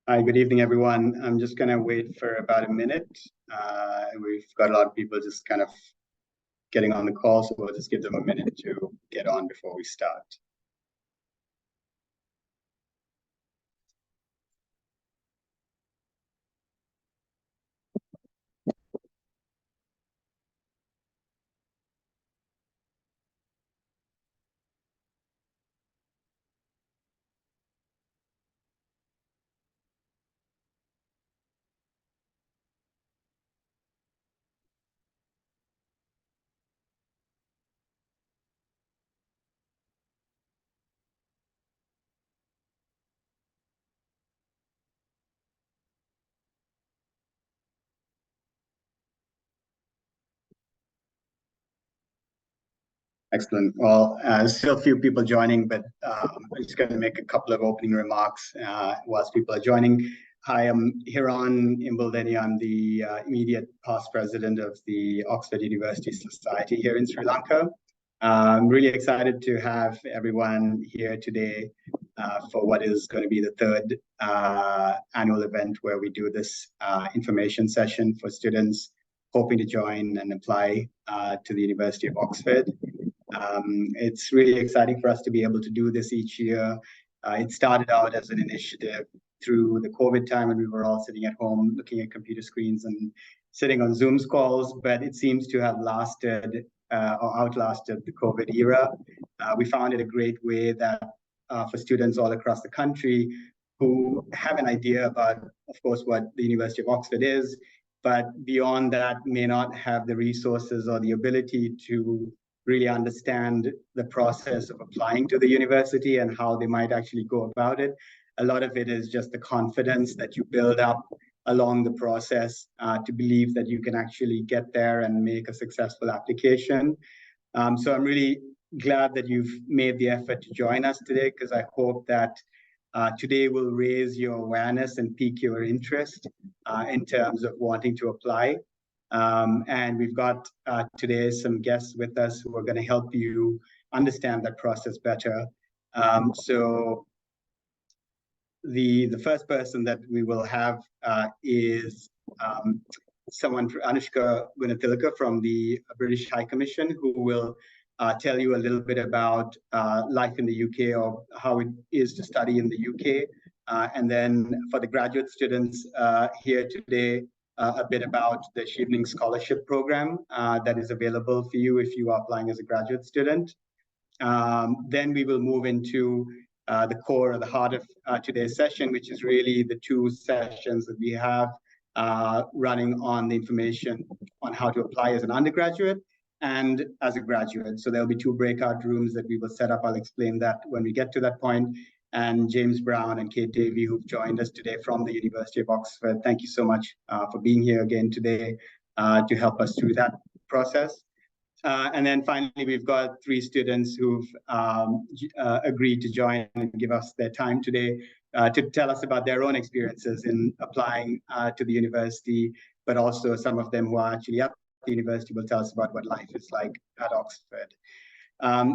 Hi, good evening, everyone. I'm just going to wait for about a minute. We've got a lot of people just kind of getting on the call, so we'll just give them a minute to get on before we start. Excellent. Well, still a few people joining, but I'm just going to make a couple of opening remarks whilst people are joining. Hi, I'm Hiran Imbaldeni. I'm the immediate past president of the Oxford University Society here in Sri Lanka. I'm really excited to have everyone here today for what is going to be the third annual event where we do this information session for students hoping to join and apply to the University of Oxford. It's really exciting for us to be able to do this each year. It started out as an initiative through the COVID time when we were all sitting at home looking at computer screens and sitting on Zoom calls, but it seems to have lasted or outlasted the COVID era. We found it a great way that for students all across the country who have an idea about, of course, what the University of Oxford is, but beyond that may not have the resources or the ability to really understand the process of applying to the university and how they might actually go about it. A lot of it is just the confidence that you build up along the process to believe that you can actually get there and make a successful application. So I'm really glad that you've made the effort to join us today, because I hope that today will raise your awareness and pique your interest in terms of wanting to apply. And we've got today some guests with us who are going to help you understand that process better. So the first person that we will have is someone, Anushka Gunathilaka from the British High Commission, who will tell you a little bit about life in the UK or how it is to study in the UK. And then for the graduate students here today, a bit about the Chevening Scholarship Program that is available for you if you are applying as a graduate student. Then we will move into the core or the heart of today's session, which is really the two sessions that we have running on the information on how to apply as an undergraduate and as a graduate. So there'll be two breakout rooms that we will set up. I'll explain that when we get to that point. And James Brown and Kate Davey, who've joined us today from the University of Oxford. Thank you so much for being here again today to help us through that process. And then finally, we've got three students who've agreed to join and give us their time today to tell us about their own experiences in applying to the university, but also some of them who are actually at the university will tell us about what life is like at Oxford.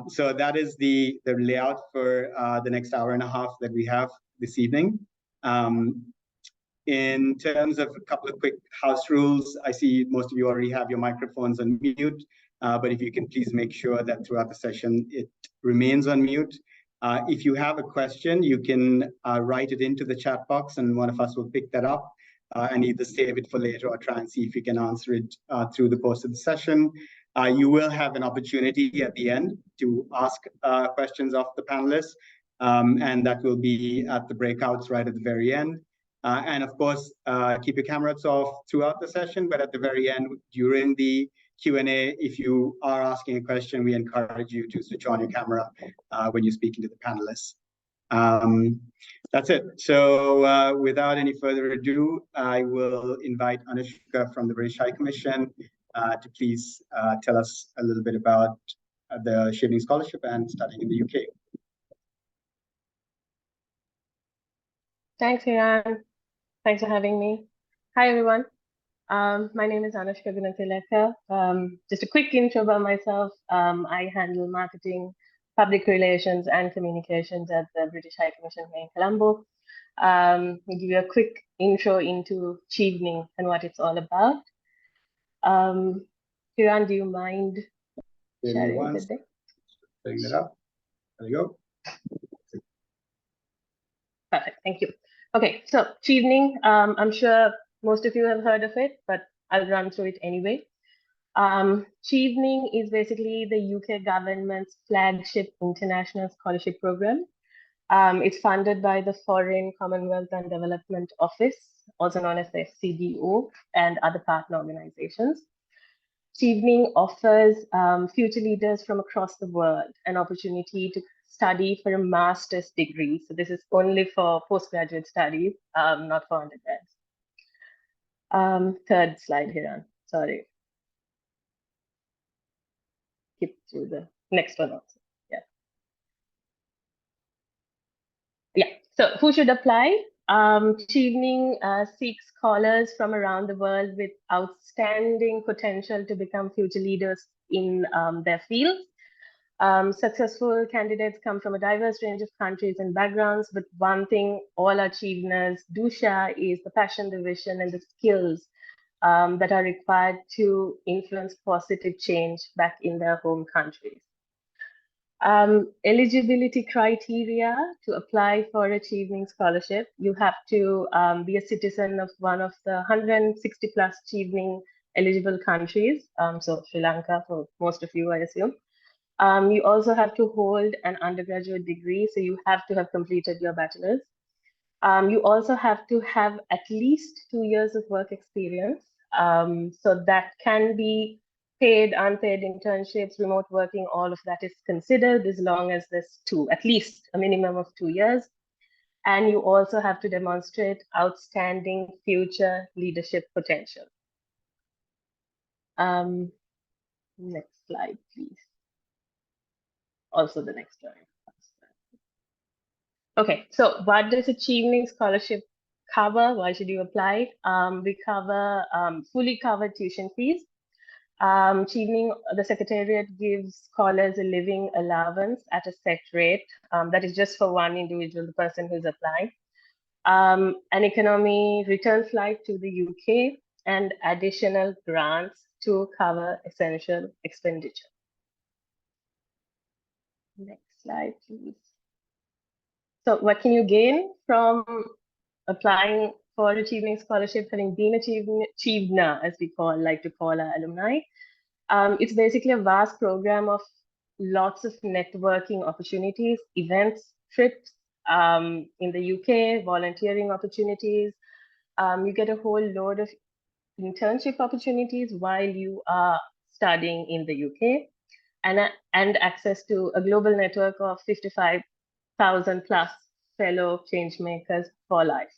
So that is the layout for the next hour and a half that we have this evening. In terms of a couple of quick house rules, I see most of you already have your microphones on mute, but if you can please make sure that throughout the session it remains on mute. If you have a question, you can write it into the chat box and one of us will pick that up and either save it for later or try and see if we can answer it through the course of the session. You will have an opportunity at the end to ask questions of the panelists, and that will be at the breakouts right at the very end. And of course, keep your cameras off throughout the session, but at the very end, during the Q&A, if you are asking a question, we encourage you to switch on your camera when you're speaking to the panelists. That's it. So without any further ado, I will invite Anushka from the British High Commission to please tell us a little bit about the Chevening Scholarship and studying in the UK. Thanks, Hiran. Thanks for having me. Hi, everyone. My name is Anushka Gunathilaka. Just a quick intro about myself. I handle marketing, public relations, and communications at the British High Commission here in Colombo. I'll give you a quick intro into Chevening and what it's all about. Kiran, do you mind sharing the deck? Bring it up. There you go. Perfect, thank you. Okay, so Chevening, I'm sure most of you have heard of it, but I'll run through it anyway. Chevening is basically the UK government's flagship international scholarship program. It's funded by the Foreign, Commonwealth and Development Office, also known as the FCDO, and other partner organizations. Chevening offers future leaders from across the world an opportunity to study for a master's degree. So this is only for postgraduate studies, not for undergrads. Third slide here, sorry. Skip through the next one also. Yeah, so who should apply? Chevening seeks scholars from around the world with outstanding potential to become future leaders in their fields. Successful candidates come from a diverse range of countries and backgrounds, but one thing all our Cheveners do share is the passion, the vision, and the skills that are required to influence positive change back in their home countries. Eligibility criteria to apply for a Chevening scholarship: you have to be a citizen of one of the 160 plus Chevening eligible countries, so Sri Lanka for most of you, I assume. You also have to hold an undergraduate degree, so you have to have completed your bachelor's. You also have to have at least 2 years of work experience, so that can be paid, unpaid internships, remote working, all of that is considered as long as there's at least a minimum of 2 years. And you also have to demonstrate outstanding future leadership potential. Next slide, please. Also the next slide. Okay, so what does a Chevening scholarship cover? Why should you apply? We cover fully covered tuition fees. Chevening, the Secretariat gives scholars a living allowance at a set rate. That is just for one individual, the person who's applying. An economy return flight to the UK and additional grants to cover essential expenditure. Next slide, please. So what can you gain from applying for a Chevening scholarship, having been a Chevener, as we like to call our alumni? It's basically a vast program of lots of networking opportunities, events, trips in the UK, volunteering opportunities. You get a whole load of internship opportunities while you are studying in the UK, and access to a global network of 55,000 plus fellow change makers for life.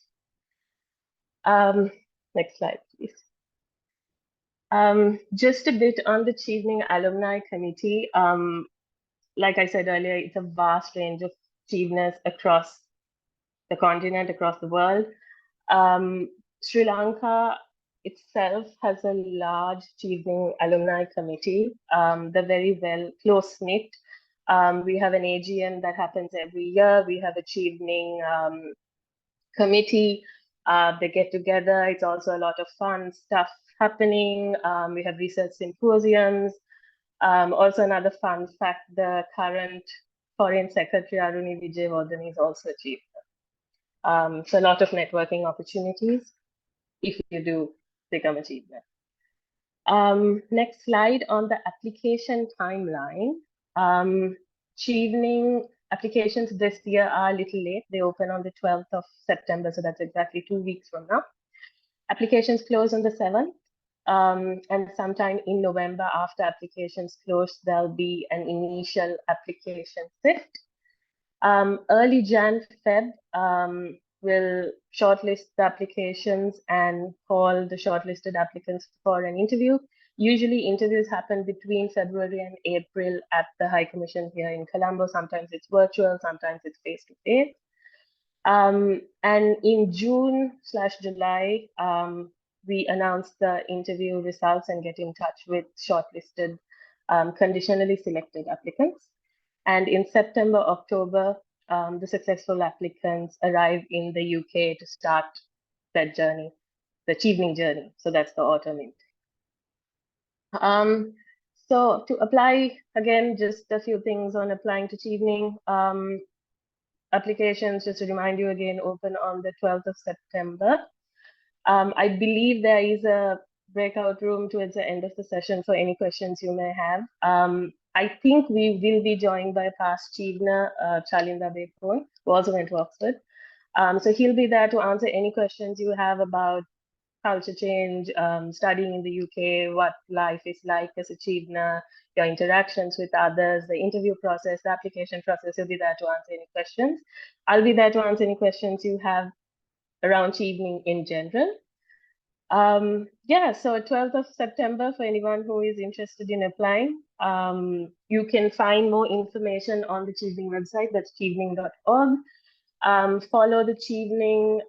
Next slide, please. Just a bit on the Chevening Alumni Committee. Like I said earlier, it's a vast range of Cheveners across the continent, across the world. Sri Lanka itself has a large Chevening Alumni Committee. They're very well close-knit. We have an AGM that happens every year. We have a Chevening committee. They get together. It's also a lot of fun stuff happening. We have research symposiums. Also, another fun fact, the current Foreign Secretary Aruni Vijayawardene is also a Chevener. So a lot of networking opportunities if you do become a Chevener. Next slide on the application timeline. Chevening applications this year are a little late. They open on the 12th of September, so that's exactly 2 weeks from now. Applications close on the 7th. And sometime in November, after applications close, there'll be an initial application sift. Early Jan-Feb will shortlist the applications and call the shortlisted applicants for an interview. Usually interviews happen between February and April at the High Commission here in Colombo. Sometimes it's virtual, sometimes it's face-to-face. And in June/July, we announce the interview results and get in touch with shortlisted, conditionally selected applicants. And in September, October, the successful applicants arrive in the UK to start that journey, the Chevening journey. So that's the autumn intake. So to apply, again, just a few things on applying to Chevening. Applications, just to remind you again, open on the 12th of September. I believe there is a breakout room towards the end of the session for any questions you may have. I think we will be joined by past Chevener, Chalinda Bekon, who also went to Oxford. So he'll be there to answer any questions you have about culture change, studying in the UK, what life is like as a Chevener, your interactions with others, the interview process, the application process. He'll be there to answer any questions. I'll be there to answer any questions you have around Chevening in general. Yeah, so 12th of September for anyone who is interested in applying. You can find more information on the Chevening website, that's chevening.org. Follow the Chevening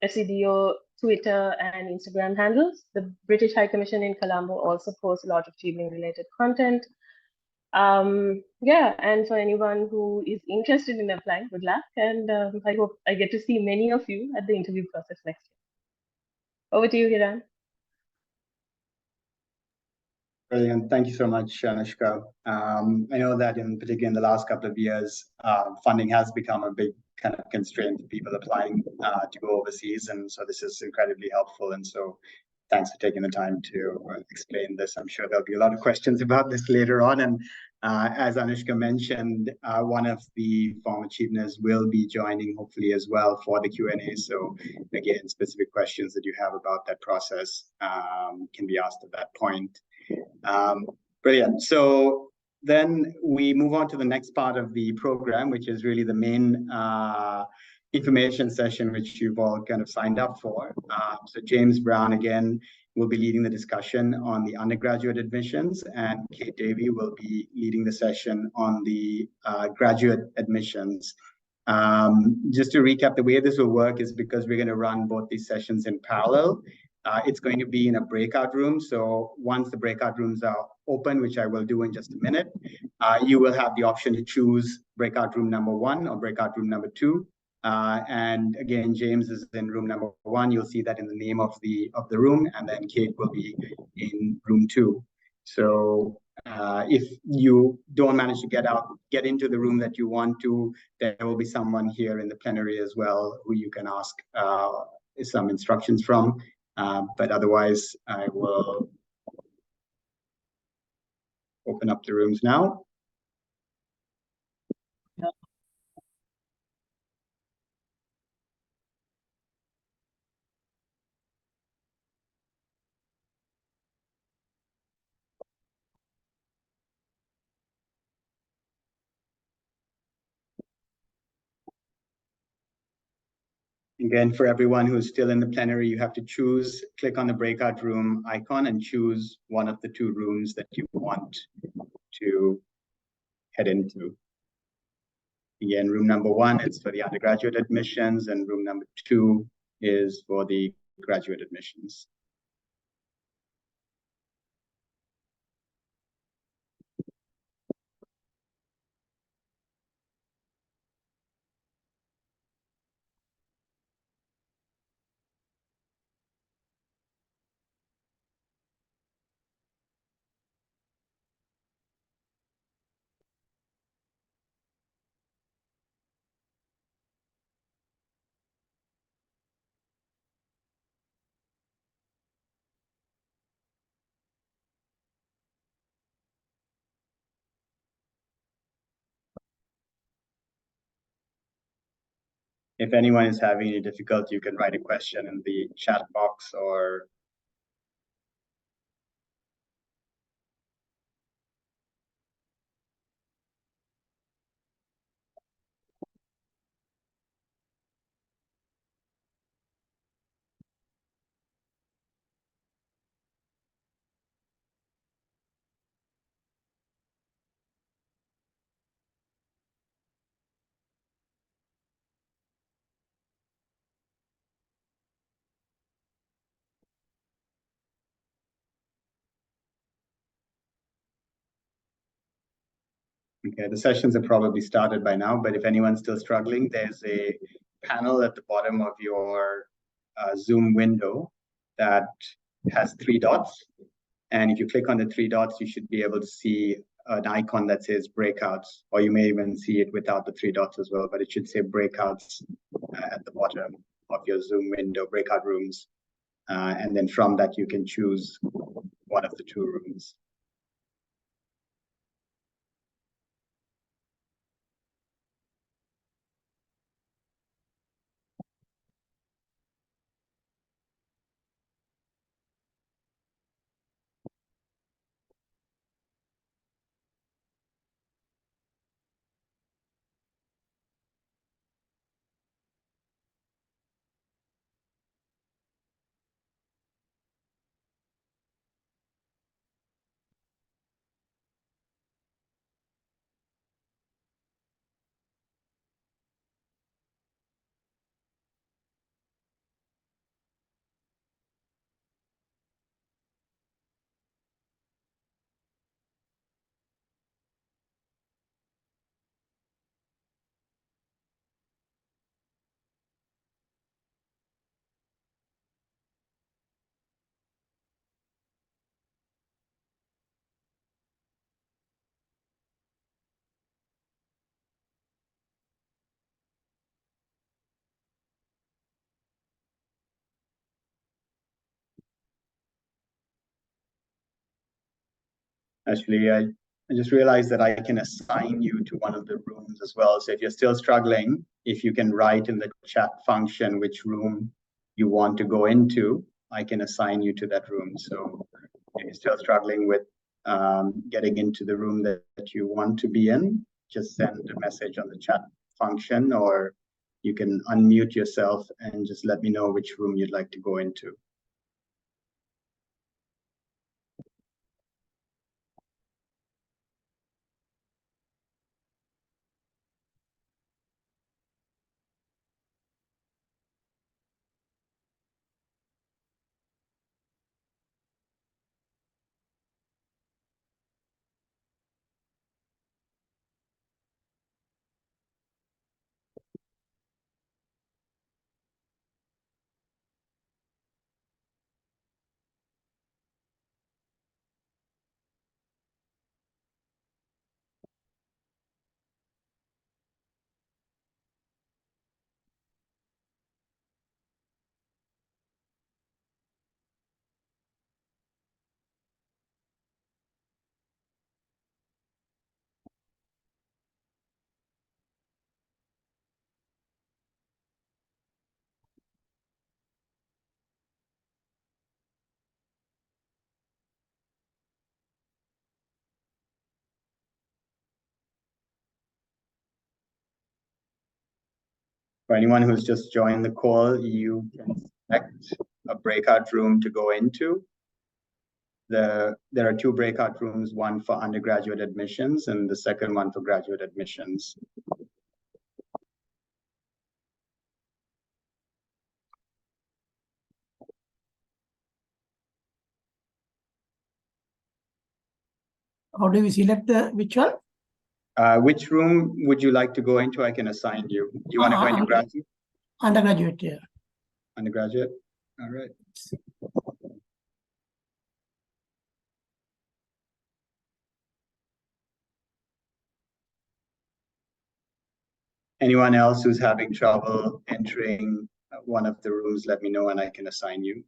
SEDO Twitter and Instagram handles. The British High Commission in Colombo also posts a lot of Chevening related content. Yeah, and for anyone who is interested in applying, good luck. And I hope I get to see many of you at the interview process next year. Over to you, Hiran. Brilliant. Thank you so much, Anushka. I know that particularly in the last couple of years, funding has become a big kind of constraint for people applying to go overseas. And so this is incredibly helpful. And so thanks for taking the time to explain this. I'm sure there'll be a lot of questions about this later on. And as Anushka mentioned, one of the former Cheveners will be joining hopefully as well for the Q&A. So again, specific questions that you have about that process can be asked at that point. Brilliant. So then we move on to the next part of the program, which is really the main information session, which you've all kind of signed up for. So James Brown, again, will be leading the discussion on the undergraduate admissions, and Kate Davey will be leading the session on the graduate admissions. Just to recap, the way this will work is because we're going to run both these sessions in parallel. It's going to be in a breakout room. So once the breakout rooms are open, which I will do in just a minute, you will have the option to choose breakout room number 1 or breakout room number 2. And again, James is in room number 1. You'll see that in the name of the room, and then Kate will be in room 2. So if you don't manage to get into the room that you want to, there will be someone here in the plenary as well who you can ask some instructions from. But otherwise, I will open up the rooms now. Again, for everyone who's still in the plenary, you have to click on the breakout room icon and choose one of the 2 rooms that you want to head into. Again, room number 1 is for the undergraduate admissions, and room number 2 is for the graduate admissions. If anyone is having any difficulty, you can write a question in the chat box or Okay, the sessions have probably started by now, but if anyone's still struggling, there's a panel at the bottom of your Zoom window that has three dots. And if you click on the three dots, you should be able to see an icon that says breakouts, or you may even see it without the three dots as well, but it should say breakouts at the bottom of your Zoom window, breakout rooms. And then from that, you can choose one of the two rooms. Actually, I just realized that I can assign you to one of the rooms as well. So if you're still struggling, if you can write in the chat function which room you want to go into, I can assign you to that room. So if you're still struggling with getting into the room that you want to be in, just send a message on the chat function, or you can unmute yourself and just let me know which room you'd like to go into. For anyone who's just joined the call, you can select a breakout room to go into. There are two breakout rooms, one for undergraduate admissions and the second one for graduate admissions. How do we select which one? Which room would you like to go into? I can assign you. Do you want to go into graduate? Undergraduate, yeah. Undergraduate? All right. Anyone else who's having trouble entering one of the rooms, let me know and I can assign you.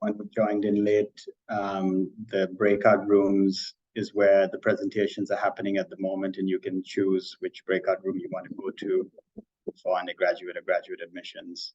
anyone who joined in late, the breakout rooms is where the presentations are happening at the moment, and you can choose which breakout room you want to go to for undergraduate or graduate admissions.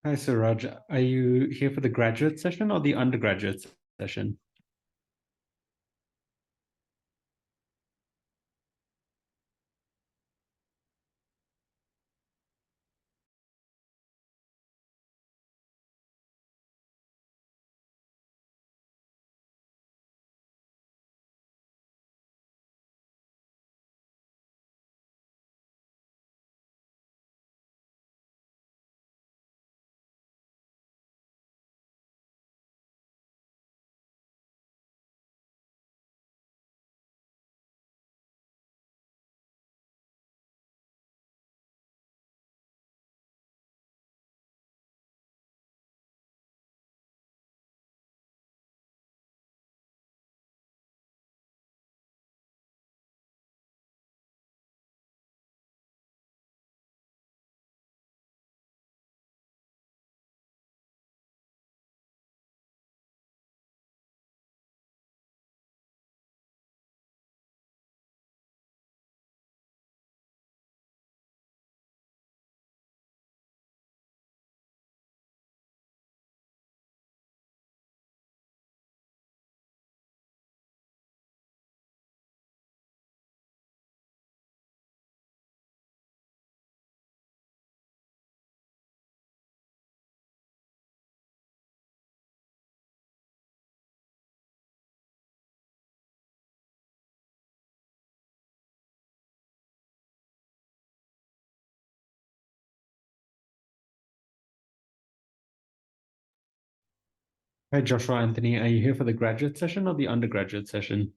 Hi, Suraj. Are you here for the graduate session or the undergraduate session? Hi, Joshua Anthony. Are you here for the graduate session or the undergraduate session?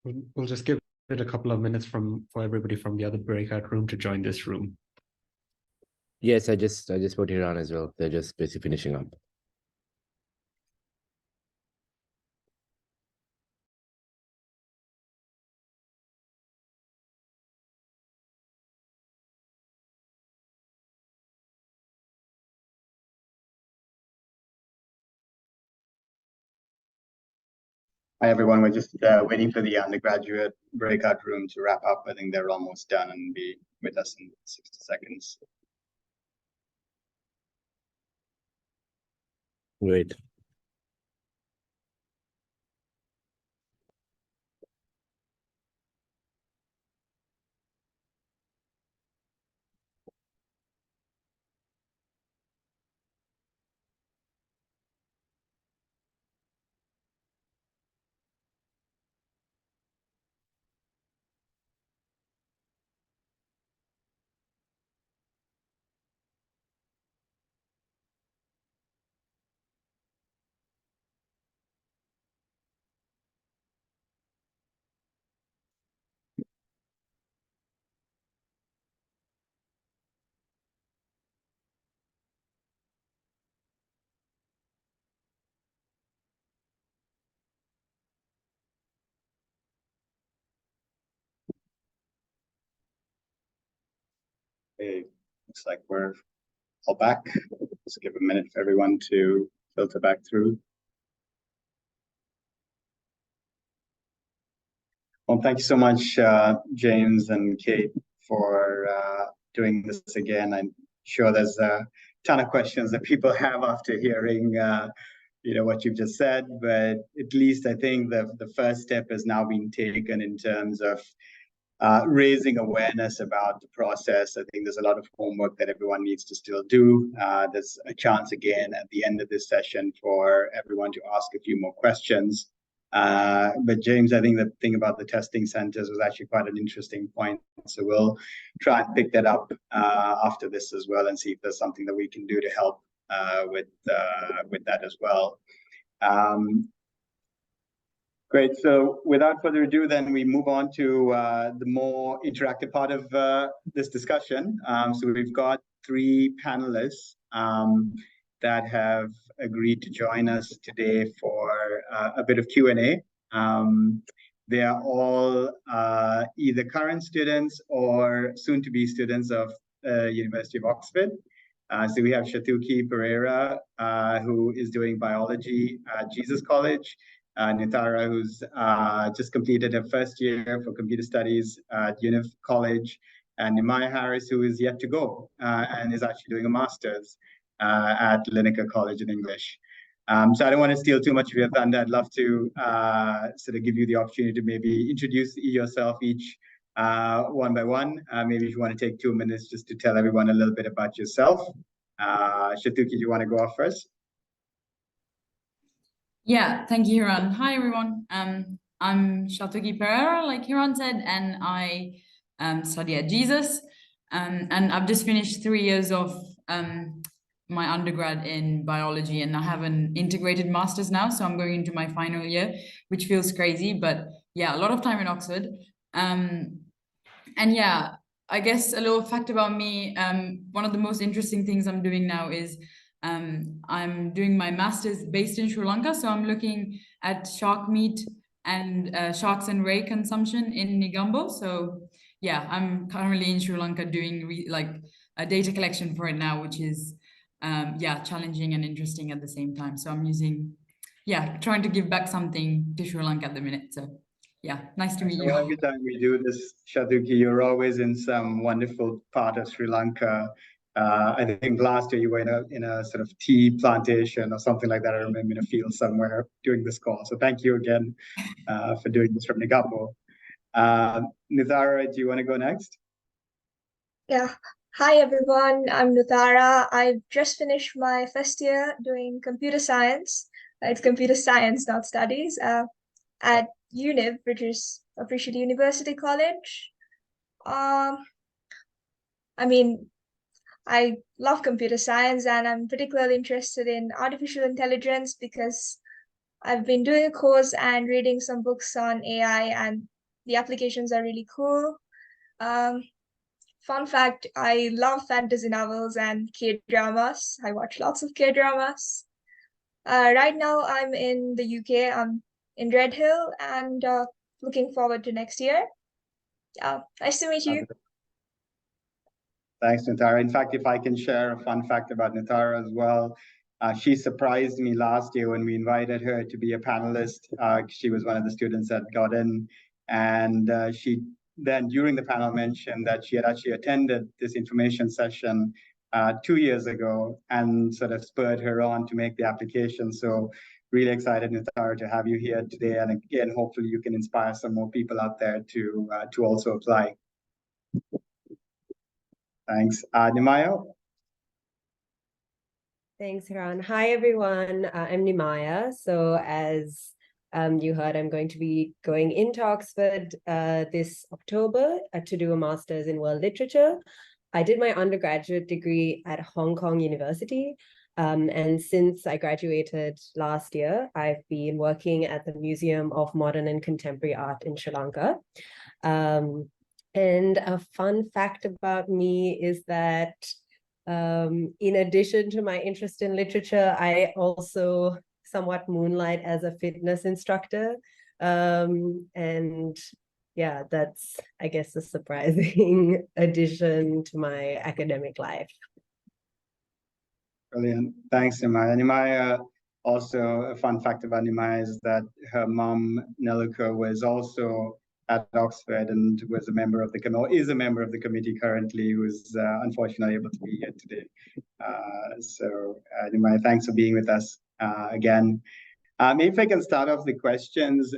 We'll just give it a couple of minutes for everybody from the other breakout room to join this room. Yes, I just put it on as well. They're just basically finishing up. Hi, everyone. We're just waiting for the undergraduate breakout room to wrap up. I think they're almost done and be with us in 60 seconds. Great. Okay, looks like we're all back. Let's give a minute for everyone to filter back through. Well, thank you so much, James and Kate, for doing this again. I'm sure there's a ton of questions that people have after hearing what you've just said, but at least I think the first step has now been taken in terms of raising awareness about the process. I think there's a lot of homework that everyone needs to still do. There's a chance again at the end of this session for everyone to ask a few more questions. But James, I think the thing about the testing centers was actually quite an interesting point. So we'll try and pick that up after this as well and see if there's something that we can do to help with that as well. Great. So without further ado, then we move on to the more interactive part of this discussion. So we've got three panelists that have agreed to join us today for a bit of Q&A. They are all either current students or soon-to-be students of University of Oxford. So we have Shatuki Pereira, who is doing biology at Jesus College. Nithara, who's just completed her first year for computer studies at UNIF College, and Nimai Harris, who is yet to go and is actually doing a master's at Lineker College in English. So I don't want to steal too much of your thunder. I'd love to sort of give you the opportunity to maybe introduce yourself each one by one. Maybe if you want to take 2 minutes just to tell everyone a little bit about yourself. Shatuki, do you want to go off first? Yeah, thank you, Hiran. Hi, everyone. I'm Shatuki Pereira, like Hiran said, and I study at Jesus. And I've just finished 3 years of my undergrad in biology, and I have an integrated master's now, so I'm going into my final year, which feels crazy, but yeah, a lot of time in Oxford. And yeah, I guess a little fact about me, one of the most interesting things I'm doing now is I'm doing my master's based in Sri Lanka. So I'm looking at shark meat and sharks and ray consumption in Negombo. So yeah, I'm currently in Sri Lanka doing a data collection for it now, which is challenging and interesting at the same time. So I'm trying to give back something to Sri Lanka at the minute. So yeah, nice to meet you. Every time we do this, Shatuki, you're always in some wonderful part of Sri Lanka. I think last year you were in a sort of tea plantation or something like that. I remember in a field somewhere doing this call. So thank you again for doing this from Negombo. Nithara, do you want to go next? Yeah. Hi, everyone. I'm Nithara. I've just finished my first year doing computer science. It's computer science, not studies, at UNIV, which is Appreciate University College. I love computer science, and I'm particularly interested in artificial intelligence because I've been doing a course and reading some books on AI, and the applications are really cool. Fun fact, I love fantasy novels and K-dramas. I watch lots of K-dramas. Right now I'm in the UK. I'm in Red Hill and looking forward to next year. Nice to meet you. Thanks, Nithara. In fact, if I can share a fun fact about Nithara as well, she surprised me last year when we invited her to be a panelist. She was one of the students that got in, and she then during the panel mentioned that she had actually attended this information session 2 years ago and sort of spurred her on to make the application. So really excited, Nithara, to have you here today. And again, hopefully you can inspire some more people out there to also apply. Thanks. Nimaya? Thanks, Hiran. Hi, everyone. I'm Nimaya. So as you heard, I'm going to be going into Oxford this October to do a master's in world literature. I did my undergraduate degree at Hong Kong University. And since I graduated last year, I've been working at the Museum of Modern and Contemporary Art in Sri Lanka. And a fun fact about me is that in addition to my interest in literature, I also somewhat moonlight as a fitness instructor. And yeah, that's, I guess, a surprising addition to my academic life. Brilliant. Thanks, Nimaya. Nimaya, also a fun fact about Nimaya is that her mom, Neluka, was also at Oxford and was a member of the committee, is a member of the committee currently, who is unfortunately able to be here today. Nimaya, thanks for being with us again. Maybe if I can start off the questions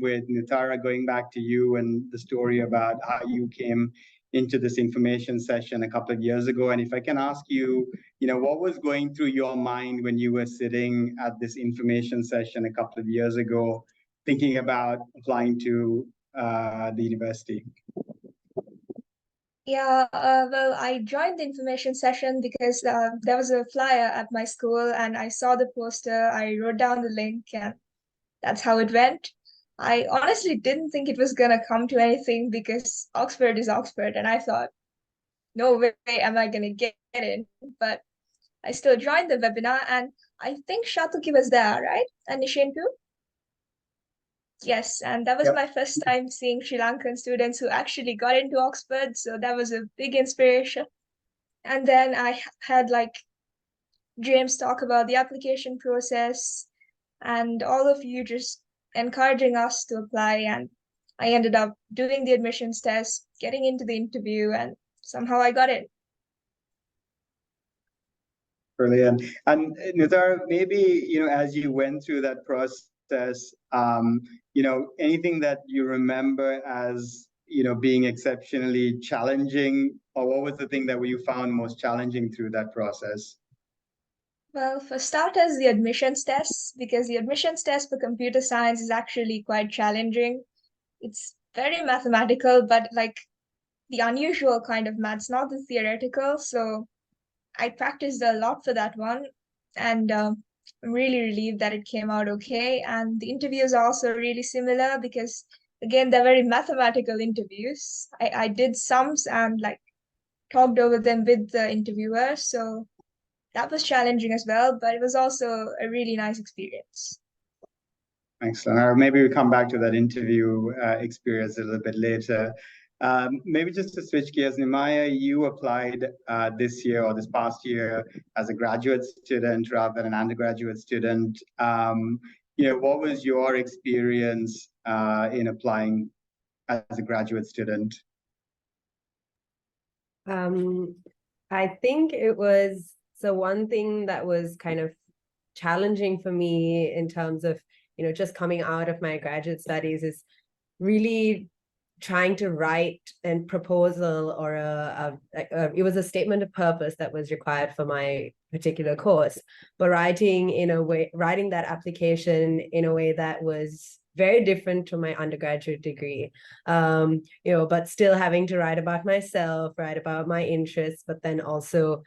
with Nithara, going back to you and the story about how you came into this information session a couple of years ago. And if I can ask you, what was going through your mind when you were sitting at this information session a couple of years ago, thinking about applying to the university? Yeah, well, I joined the information session because there was a flyer at my school and I saw the poster, I wrote down the link, and that's how it went. I honestly didn't think it was gonna come to anything because Oxford is Oxford, and I thought, no way am I gonna get in. But I still joined the webinar, and I think Shatuki was there, right? And Nishin too? Yes, and that was my first time seeing Sri Lankan students who actually got into Oxford, so that was a big inspiration. And then I had like James talk about the application process and all of you just encouraging us to apply, and I ended up doing the admissions test, getting into the interview, and somehow I got it. Brilliant. And Nithara, maybe, as you went through that process, anything that you remember as, being exceptionally challenging, or what was the thing that you found most challenging through that process? Well, for starters, the admissions test, because the admissions test for computer science is actually quite challenging. It's very mathematical, but like the unusual kind of maths, not the theoretical. So I practiced a lot for that one, and I'm really relieved that it came out okay. And the interviews are also really similar because, again, they're very mathematical interviews. I did sums and like talked over them with the interviewer. So that was challenging as well, but it was also a really nice experience. Excellent. Maybe we come back to that interview experience a little bit later. Maybe just to switch gears, Nimaya, you applied this year or this past year as a graduate student rather than an undergraduate student. What was your experience in applying as a graduate student? I think it was, so one thing that was kind of challenging for me in terms of, just coming out of my graduate studies is really trying to write a proposal or it was a statement of purpose that was required for my particular course, but writing that application in a way that was very different to my undergraduate degree, but still having to write about myself, write about my interests, but then also,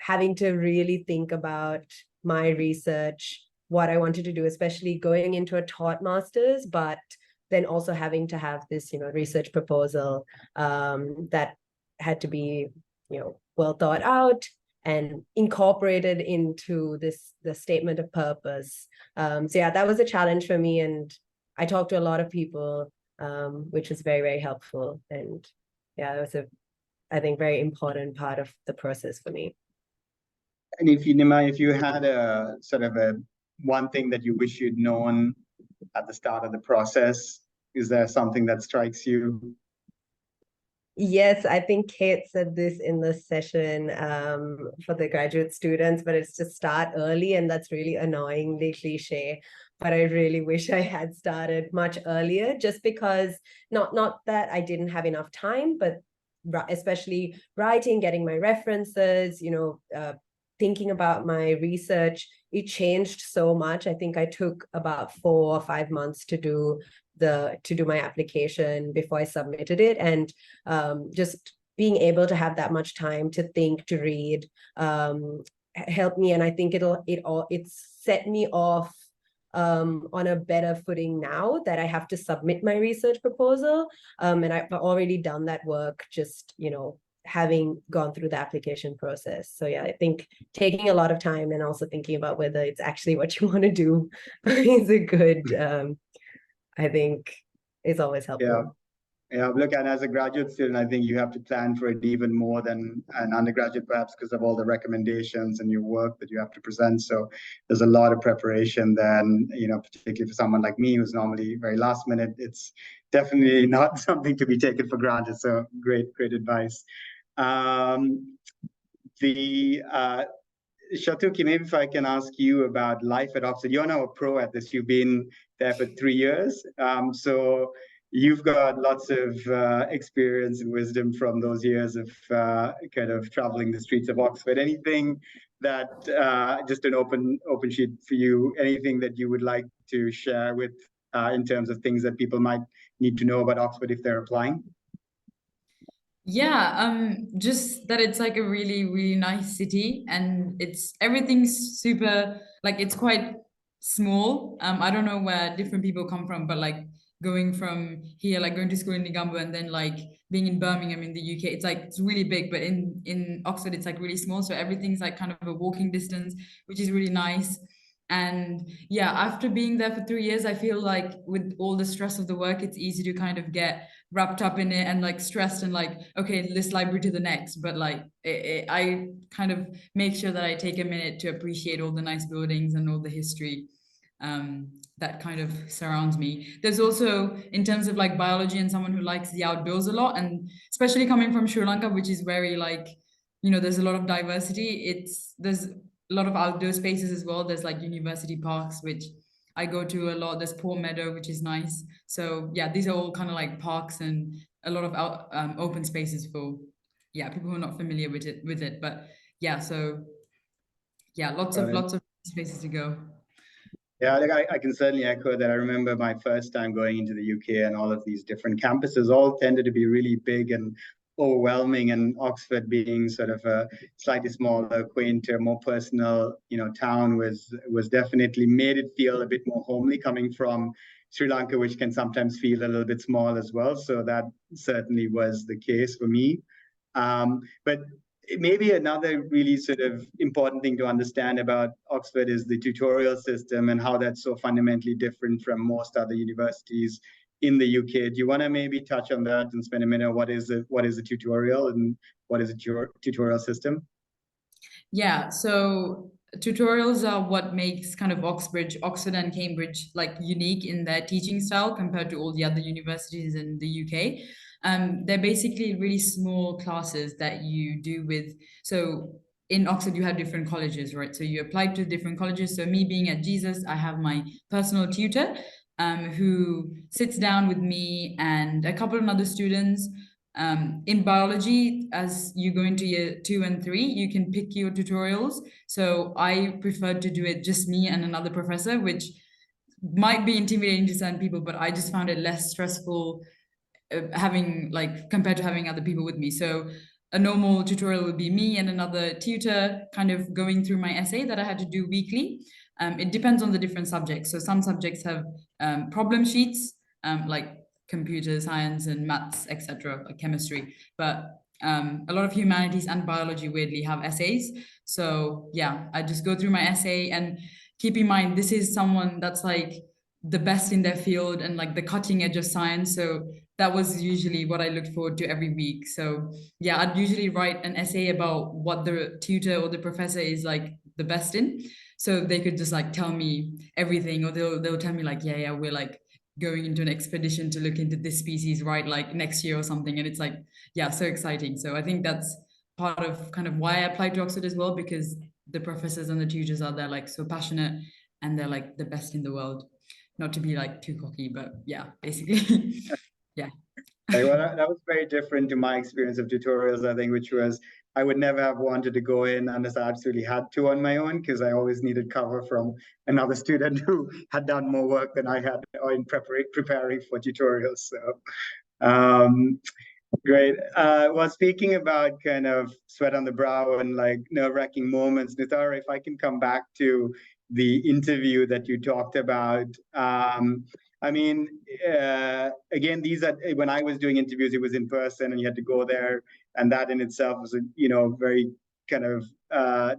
having to really think about my research, what I wanted to do, especially going into a taught master's, but then also having to have this, research proposal that had to be, well thought out and incorporated into the statement of purpose. So yeah, that was a challenge for me, and I talked to a lot of people, which was very, very helpful. And yeah, that was I think, very important part of the process for me. And if you had a sort of one thing that you wish you'd known at the start of the process, is there something that strikes you? Yes, I think Kate said this in the session for the graduate students, but it's to start early, and that's really annoyingly cliche. But I really wish I had started much earlier, just because not that I didn't have enough time, but especially writing, getting my references, thinking about my research, it changed so much. I think I took about 4 or 5 months to do my application before I submitted it, and just being able to have that much time to think, to read, helped me. And I think it's set me off on a better footing now that I have to submit my research proposal. And I've already done that work, just, having gone through the application process. So yeah, I think taking a lot of time and also thinking about whether it's actually what you want to do is a good, I think is always helpful. Yeah, look, and as a graduate student, I think you have to plan for it even more than an undergraduate, perhaps because of all the recommendations and your work that you have to present. So there's a lot of preparation then, particularly for someone like me who's normally very last minute. It's definitely not something to be taken for granted. So great advice. Shatuki, maybe if I can ask you about life at Oxford. You're now a pro at this. You've been there for 3 years. So you've got lots of experience and wisdom from those years of kind of traveling the streets of Oxford. Anything that, just an open sheet for you, anything that you would like to share with in terms of things that people might need to know about Oxford if they're applying? Yeah, just that it's like a really, really nice city, and everything's super, like, it's quite small. I don't know where different people come from, but like going from here, like going to school in Negombo and then like being in Birmingham in the UK, it's really big, but in Oxford it's like really small, so everything's like kind of a walking distance, which is really nice. And yeah, after being there for 3 years, I feel like with all the stress of the work, it's easy to kind of get wrapped up in it and like stressed and like, okay, this library to the next. But like I kind of make sure that I take a minute to appreciate all the nice buildings and all the history that kind of surrounds me. There's also, in terms of like biology and someone who likes the outdoors a lot, and especially coming from Sri Lanka, which is very like, there's a lot of diversity. There's a lot of outdoor spaces as well. There's like university parks, which I go to a lot. There's Port Meadow, which is nice. So yeah, these are all kind of like parks and a lot of open spaces for people who are not familiar with it. But yeah, so yeah, lots of spaces to go. Yeah, I can certainly echo that. I remember my first time going into the UK, and all of these different campuses all tended to be really big and overwhelming, and Oxford being sort of a slightly smaller, quainter, more personal, town was definitely made it feel a bit more homely, coming from Sri Lanka, which can sometimes feel a little bit small as well. So that certainly was the case for me. But maybe another really sort of important thing to understand about Oxford is the tutorial system and how that's so fundamentally different from most other universities in the UK. Do you want to maybe touch on that and spend a minute? What is a tutorial and what is a tutorial system? Yeah, so tutorials are what makes kind of Oxford and Cambridge like unique in their teaching style compared to all the other universities in the UK. They're basically really small classes that you do with, so in Oxford you have different colleges, right? So you apply to different colleges. So me being at Jesus, I have my personal tutor who sits down with me and a couple of other students. In biology, as you go into year 2 and 3, you can pick your tutorials. So I preferred to do it just me and another professor, which might be intimidating to certain people, but I just found it less stressful compared to having other people with me. So a normal tutorial would be me and another tutor kind of going through my essay that I had to do weekly. It depends on the different subjects. So some subjects have problem sheets like computer science and maths, etc., like chemistry. But a lot of humanities and biology weirdly have essays. So yeah, I just go through my essay, and keep in mind, this is someone that's like the best in their field and like the cutting edge of science. So that was usually what I looked forward to every week. So yeah, I'd usually write an essay about what the tutor or the professor is like the best in. So they could just like tell me everything, or they'll tell me like, yeah, we're like going into an expedition to look into this species, right, like next year or something. And it's like, yeah, so exciting. So I think that's part of kind of why I applied to Oxford as well, because the professors and the tutors are there like so passionate, and they're like the best in the world. Not to be like too cocky, but yeah, basically. Yeah. Well, that was very different to my experience of tutorials, I think, which was I would never have wanted to go in unless I absolutely had to on my own, because I always needed cover from another student who had done more work than I had in preparing for tutorials. So great. Well, speaking about kind of sweat on the brow and like nerve-wracking moments, Nuthara, if I can come back to the interview that you talked about. I mean, again, these are, when I was doing interviews, it was in person and you had to go there. And that in itself was a, very kind of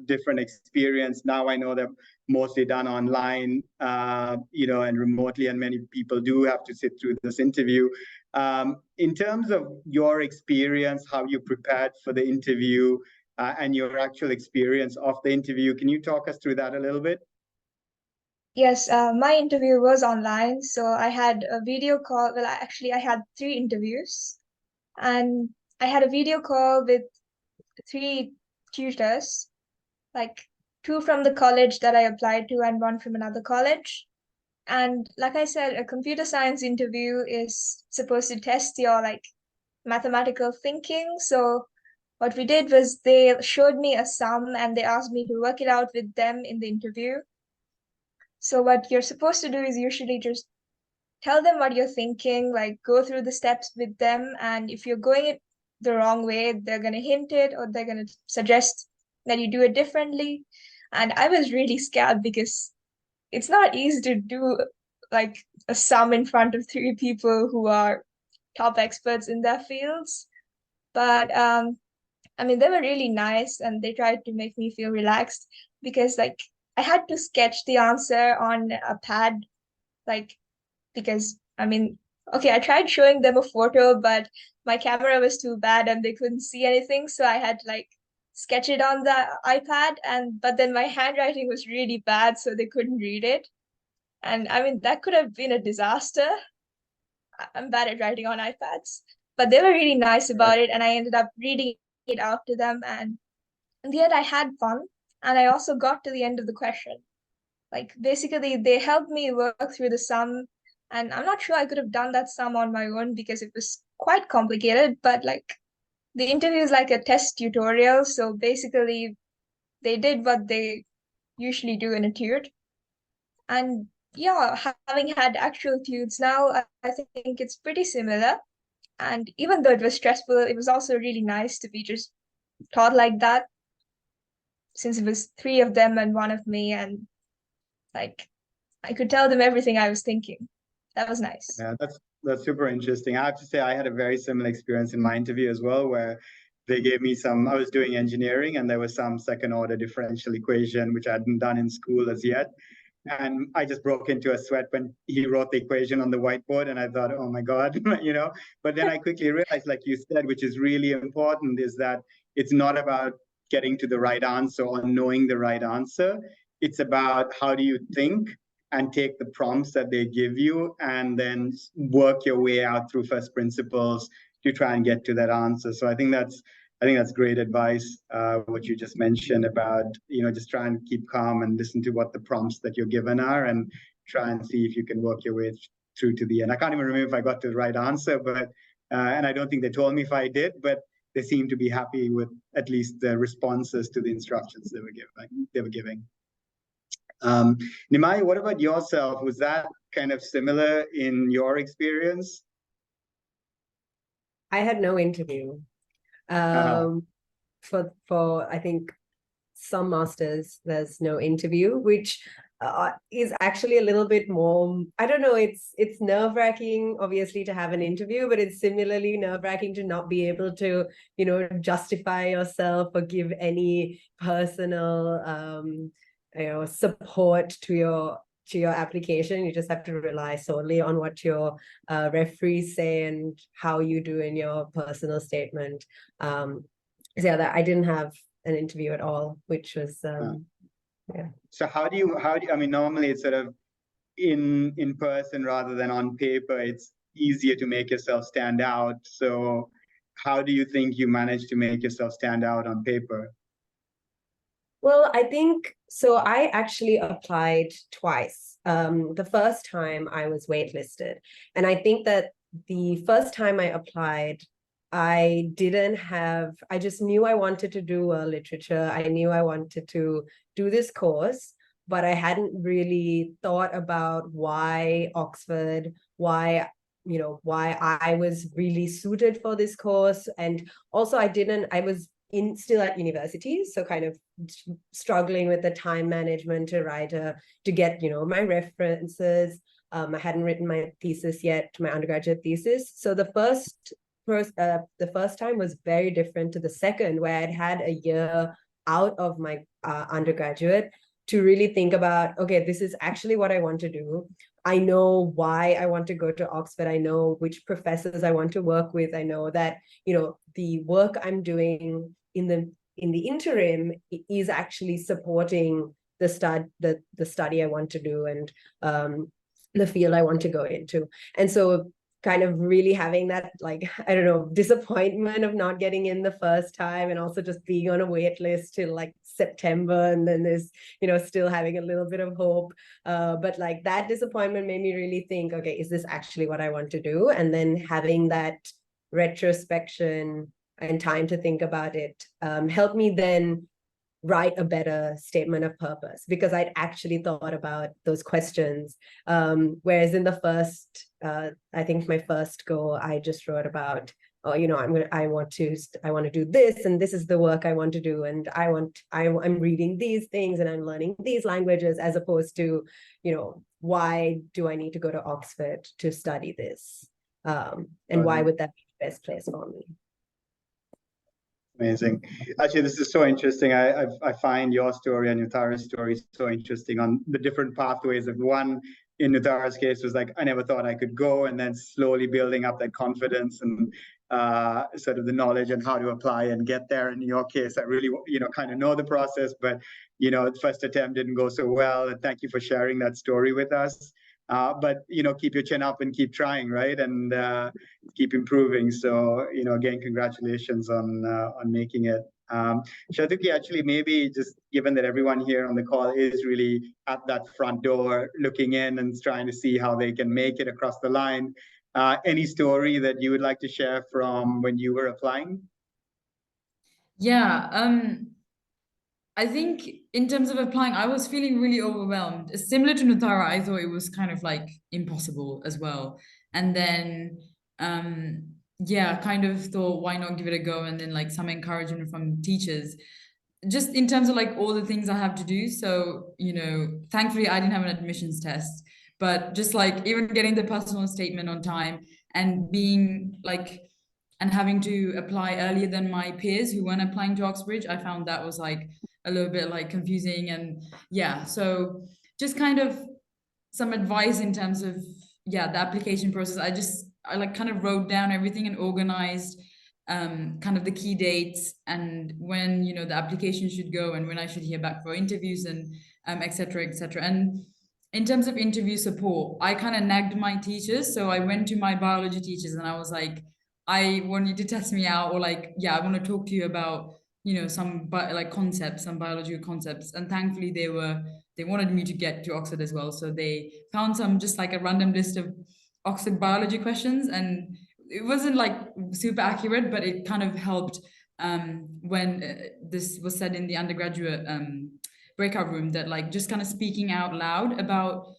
different experience. Now I know they're mostly done online, and remotely, and many people do have to sit through this interview. In terms of your experience, how you prepared for the interview and your actual experience of the interview, can you talk us through that a little bit? Yes, my interview was online, so I had a video call. Well, I had 3 interviews, and I had a video call with 3 tutors, like 2 from the college that I applied to and 1 from another college. And like I said, a computer science interview is supposed to test your like mathematical thinking. So what we did was they showed me a sum and they asked me to work it out with them in the interview. So what you're supposed to do is usually just tell them what you're thinking, like go through the steps with them. And if you're going it the wrong way, they're going to hint it or they're going to suggest that you do it differently. And I was really scared because it's not easy to do like a sum in front of 3 people who are top experts in their fields. But I mean, they were really nice and they tried to make me feel relaxed because like I had to sketch the answer on a pad, like because I mean, okay, I tried showing them a photo, but my camera was too bad and they couldn't see anything, so I had to like sketch it on the iPad, and but then my handwriting was really bad, so they couldn't read it. And I mean, that could have been a disaster. I'm bad at writing on iPads, but they were really nice about it, and I ended up reading it out to them, and in the end, I had fun, and I also got to the end of the question. Like basically, they helped me work through the sum, and I'm not sure I could have done that sum on my own because it was quite complicated. But like the interview is like a test tutorial, so basically, they did what they usually do in a tute, and yeah, having had actual tutes now, I think it's pretty similar. And even though it was stressful, it was also really nice to be just taught like that, since it was 3 of them and 1 of me, and like I could tell them everything I was thinking. That was nice. Yeah, that's super interesting. I have to say I had a very similar experience in my interview as well, where they gave me I was doing engineering and there was some second order differential equation, which I hadn't done in school as yet. And I just broke into a sweat when he wrote the equation on the whiteboard, and I thought, oh my God, but then I quickly realized, like you said, which is really important, is that it's not about getting to the right answer or knowing the right answer. It's about how do you think and take the prompts that they give you and then work your way out through first principles to try and get to that answer. So I think that's great advice, what you just mentioned about, just try and keep calm and listen to what the prompts that you're given are and try and see if you can work your way through to the end. I can't even remember if I got to the right answer, but and I don't think they told me if I did, but they seemed to be happy with at least the responses to the instructions they were giving. Nimai, what about yourself? Was that kind of similar in your experience? I had no interview. For I think some masters there's no interview, which is actually a little bit more, I don't know, it's nerve-wracking, obviously, to have an interview, but it's similarly nerve-wracking to not be able to, justify yourself or give any personal, support to your application. You just have to rely solely on what your referees say and how you do in your personal statement. So yeah, that I didn't have an interview at all, which was yeah. So how do you, I mean, normally it's sort of in person rather than on paper, it's easier to make yourself stand out. So how do you think you managed to make yourself stand out on paper? Well, I think, so I actually applied twice. The first time I was waitlisted. And I think that the first time I applied, I just knew I wanted to do world literature. I knew I wanted to do this course, but I hadn't really thought about why Oxford, why I was really suited for this course. And also I was still at university, so kind of struggling with the time management to get my references. I hadn't written my thesis yet, my undergraduate thesis. So the first time was very different to the second, where I'd had a year out of my undergraduate to really think about, okay, this is actually what I want to do. I know why I want to go to Oxford. I know which professors I want to work with. I know that, the work I'm doing in the interim is actually supporting the study I want to do and the field I want to go into. And so kind of really having that, like, I don't know, disappointment of not getting in the first time, and also just being on a wait list till like September, and then there's, still having a little bit of hope. But like that disappointment made me really think, okay, is this actually what I want to do? And then having that retrospection and time to think about it helped me then write a better statement of purpose, because I'd actually thought about those questions. Whereas in the first, I think my first go, I just wrote about, I want to do this, and this is the work I want to do, and I'm reading these things and I'm learning these languages, as opposed to, why do I need to go to Oxford to study this? And why would that be the best place for me? Amazing. Actually, this is so interesting. I find your story and Nuthara's story so interesting on the different pathways of one. In Nuthara's case, was like, I never thought I could go, and then slowly building up that confidence and sort of the knowledge and how to apply and get there. In your case, I really, kind of know the process, but, the first attempt didn't go so well. And thank you for sharing that story with us. But, keep your chin up and keep trying, right? And keep improving. So, again, congratulations on making it. Shatuki, actually, maybe just given that everyone here on the call is really at that front door looking in and trying to see how they can make it across the line, any story that you would like to share from when you were applying? Yeah, I think in terms of applying, I was feeling really overwhelmed. Similar to Nuthara, I thought it was kind of like impossible as well. And then, yeah, kind of thought, why not give it a go? And then like some encouragement from teachers, just in terms of like all the things I have to do. So, thankfully I didn't have an admissions test, but just like even getting the personal statement on time and being like, and having to apply earlier than my peers who weren't applying to Oxbridge, I found that was like a little bit like confusing. And yeah, so just kind of some advice in terms of, yeah, the application process. I like kind of wrote down everything and organized kind of the key dates and when, the application should go and when I should hear back for interviews and et cetera, et cetera. And in terms of interview support, I kind of nagged my teachers. So I went to my biology teachers and I was like, I want you to test me out, or like, yeah, I want to talk to you about, some concepts, some biological concepts. And thankfully they wanted me to get to Oxford as well. So they found some, just like a random list of Oxford biology questions, and it wasn't like super accurate, but it kind of helped when this was said in the undergraduate breakout room, that like just kind of speaking out loud about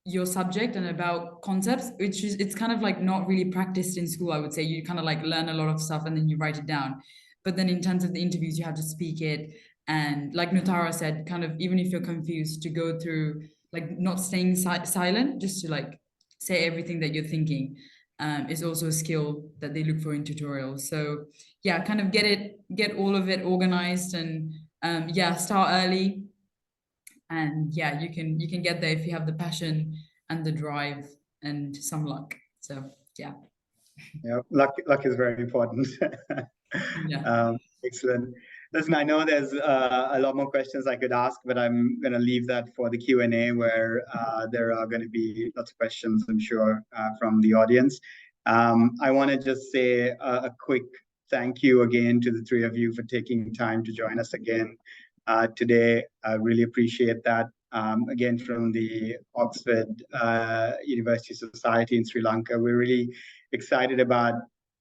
your subject and about concepts, it's kind of like not really practiced in school. I would say you kind of like learn a lot of stuff and then you write it down, but then in terms of the interviews you have to speak it. And like Nuthara said, kind of even if you're confused, to go through like not staying silent, just to like say everything that you're thinking, is also a skill that they look for in tutorials. So yeah, kind of get all of it organized, and yeah, start early. And yeah, you can get there if you have the passion and the drive and some luck. So yeah. Yeah, luck is very important. Yeah. Excellent. Listen, I know there's a lot more questions I could ask, but I'm going to leave that for the Q&A, where there are going to be lots of questions, I'm sure, from the audience. I want to just say a quick thank you again to the three of you for taking time to join us again today. I really appreciate that. Again, from the Oxford University Society in Sri Lanka, we're really excited about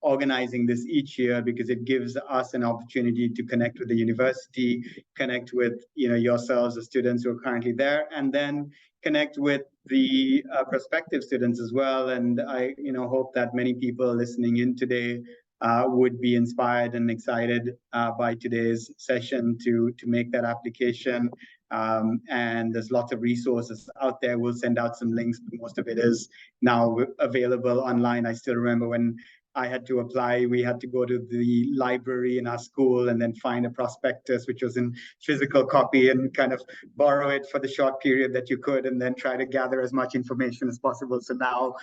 organizing this each year, because it gives us an opportunity to connect with the university, connect with yourselves, the students who are currently there, and then connect with the prospective students as well. And I hope that many people listening in today would be inspired and excited by today's session to make that application. And there's lots of resources out there. We'll send out some links, but most of it is now available online. I still remember when I had to apply, we had to go to the library in our school and then find a prospectus, which was in physical copy, and kind of borrow it for the short period that you could, and then try to gather as much information as possible. So now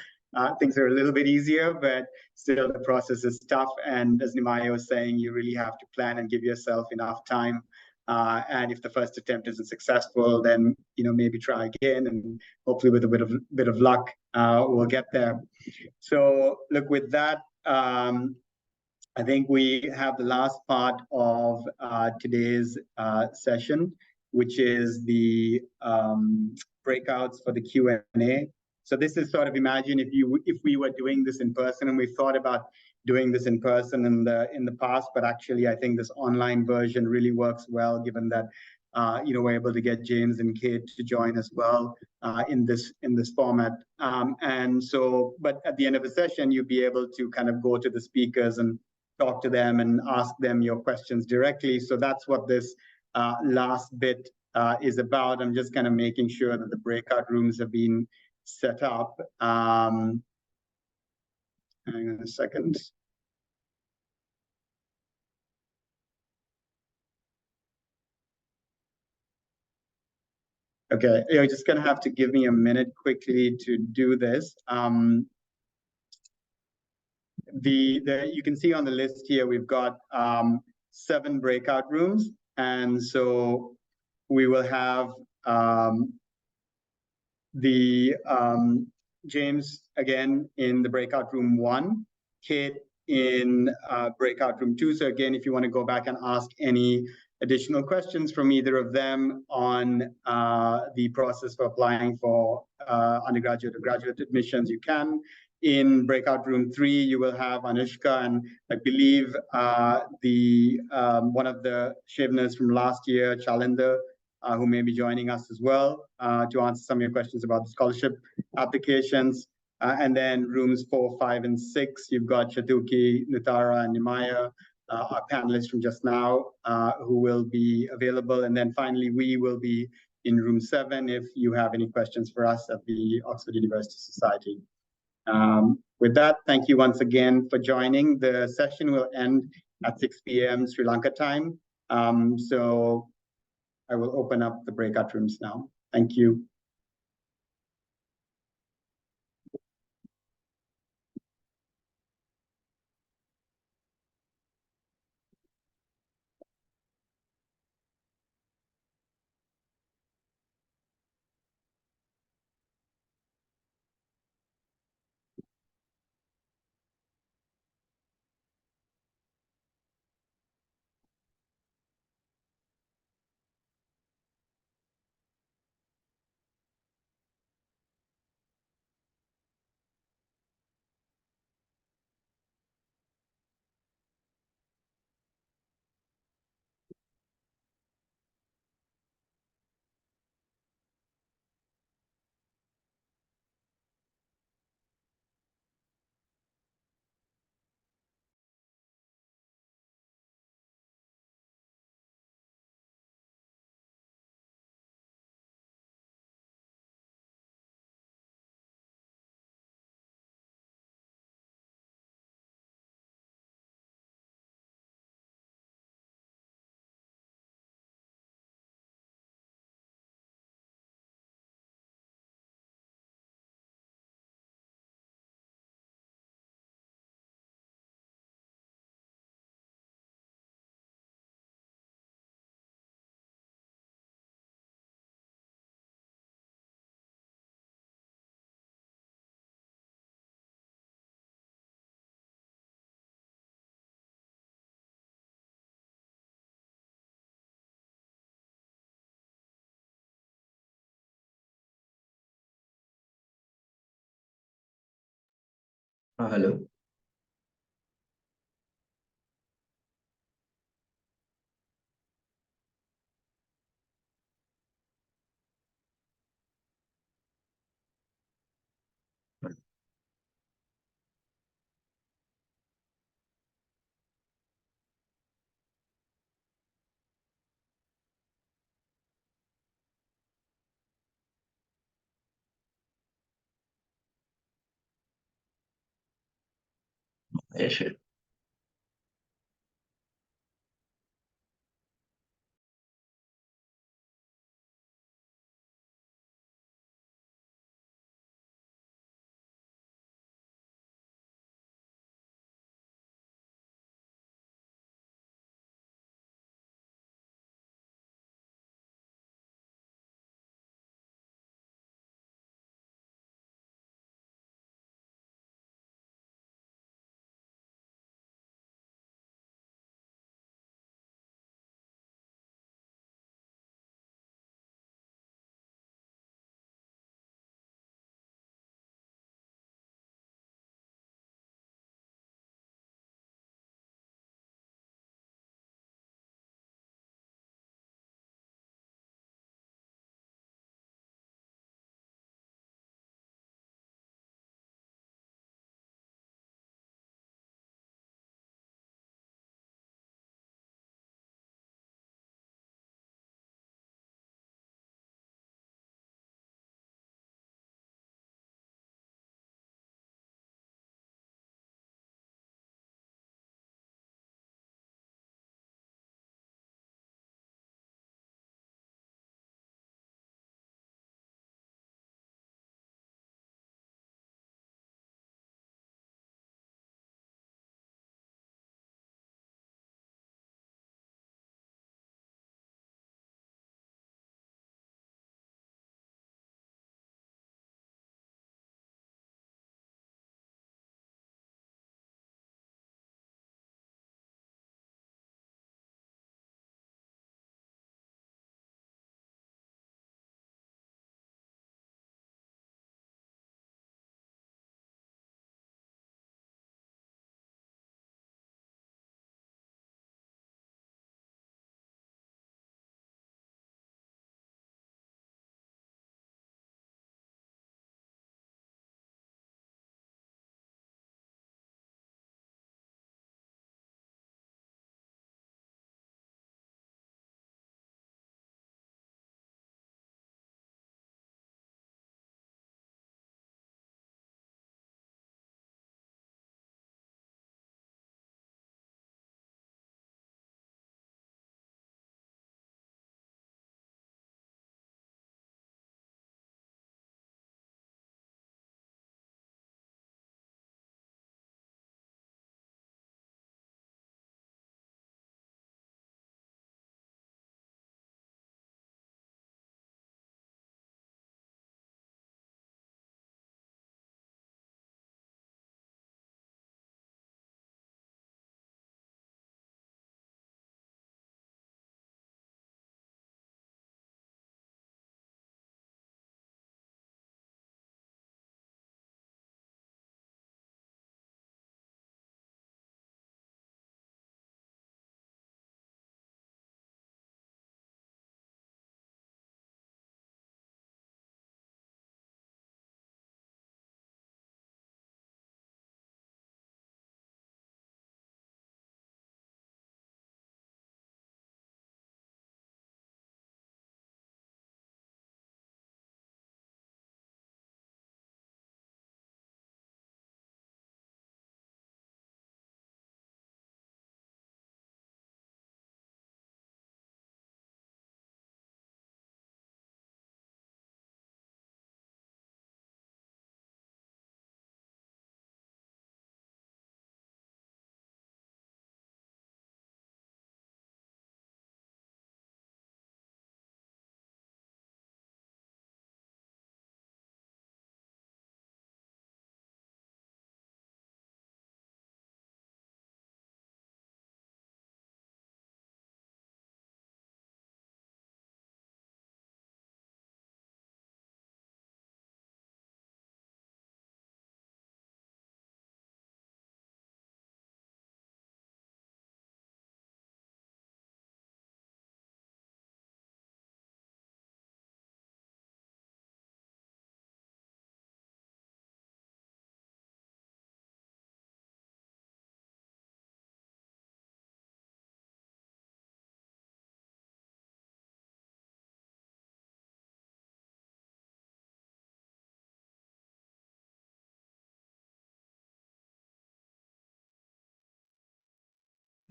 things are a little bit easier, but still the process is tough. And as Nimaya was saying, you really have to plan and give yourself enough time. And if the first attempt isn't successful, then maybe try again, and hopefully with a bit of luck, we'll get there. So look, with that, I think we have the last part of today's session, which is the breakouts for the Q&A. So this is sort of, imagine if we were doing this in person, and we thought about doing this in person in the past, but actually I think this online version really works well, given that we're able to get James and Kate to join as well in this format. And so, but at the end of the session, you'll be able to kind of go to the speakers and talk to them and ask them your questions directly. So that's what this last bit is about. I'm just kind of making sure that the breakout rooms have been set up. Hang on a second. Okay, you're just gonna have to give me a minute quickly to do this. You can see on the list here, we've got 7 breakout rooms. And so we will have James again in the breakout room 1, Kate in breakout room 2. So again, if you want to go back and ask any additional questions from either of them on the process for applying for undergraduate or graduate admissions, you can. In breakout room 3, you will have Anushka, and I believe one of the Shivnas from last year, Chalinder, who may be joining us as well to answer some of your questions about the scholarship applications. And then rooms 4, 5, and 6, you've got Shatuki, Nutara, and Nimaya, our panelists from just now, who will be available. And then finally, we will be in room 7 if you have any questions for us at the Oxford University Society. With that, thank you once again for joining. The session will end at 6 p.m. Sri Lanka time. So I will open up the breakout rooms now. Thank you. Hello. Yeah, sure.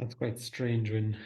That's quite strange when